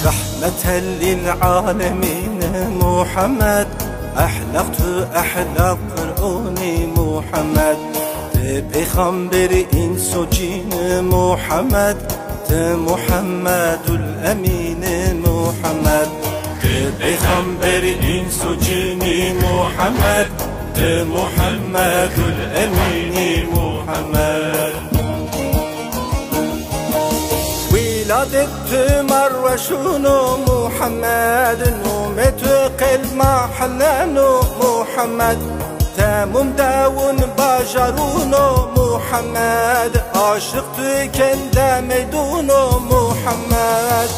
رحمة للعالمين محمد أحلق قرآن محمد پیغمبر انس و جین محمد محمد الامین محمد پیغمبر انس و جین محمد محمد الامین محمد ولادت مروشون محمد نومت قلب محلن محمد تموم داون باجرون محمد عاشق توی کنده میدون محمد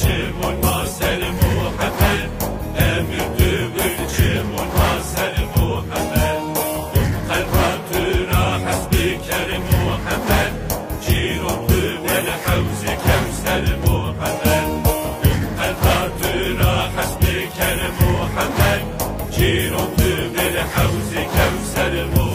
چمون ماسر محمد امیر دوبر چمون ماسر محمد قلباتنا حسبی کریم محمد جیرون دوبر حوز کوثر محمد قلباتنا حسبی کریم محمد جیرون دوبر حوز کوثر محمد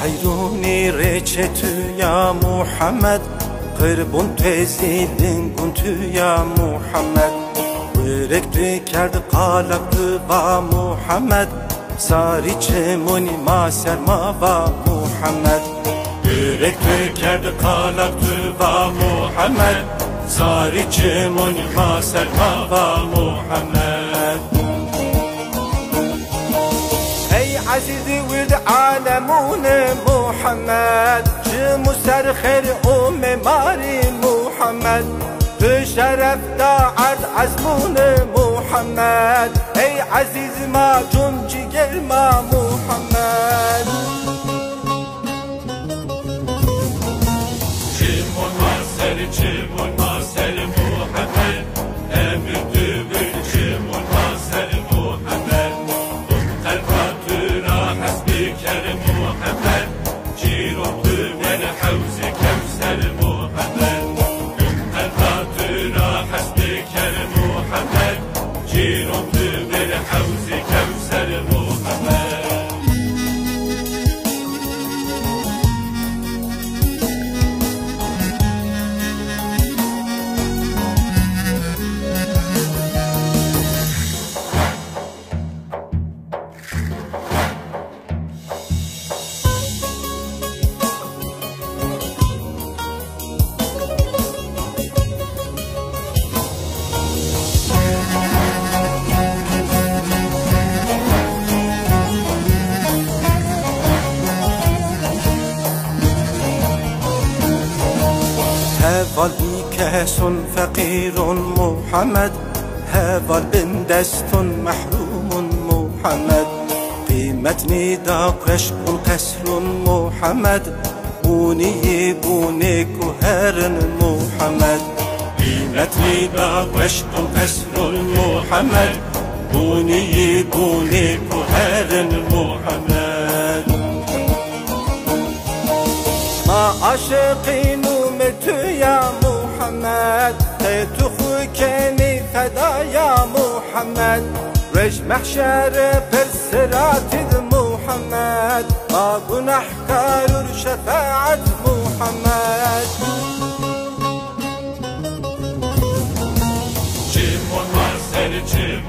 حیرونی ریچه تو یا محمد قربون تزیلین گون تو یا محمد ورک کرد قالب تو با محمد ساری چمونی ما سرما با محمد ورک کرد قالب تو با محمد ساری چمونی ما سرما با محمد عزيزي ولد عالمون محمد جمو سر خير ماري محمد بشرف داعد عزمون محمد اي عزيز ما جون جيجر ما محمد چمون ماسر محمد امیر دوبر چمون ماسر محمد کریم محمد جیرون دوبر حوز کوثر محمد قلباتنا حسبی کریم محمد جیرون دوبر حوز کوثر محمد هوال بیکسون فقیرون محمد هوال بندستون محرومون محمد قیمت نیداقش کن قصرون محمد بونی گوهرن محمد قیمت نیداقش کن قصرون محمد بونی گوهرن محمد ما عاشقین تو یا محمد تو خو کنی فدا یا محمد رج محشر برسرات محمد ما گناهکار شفاعت محمد چه منحصر چه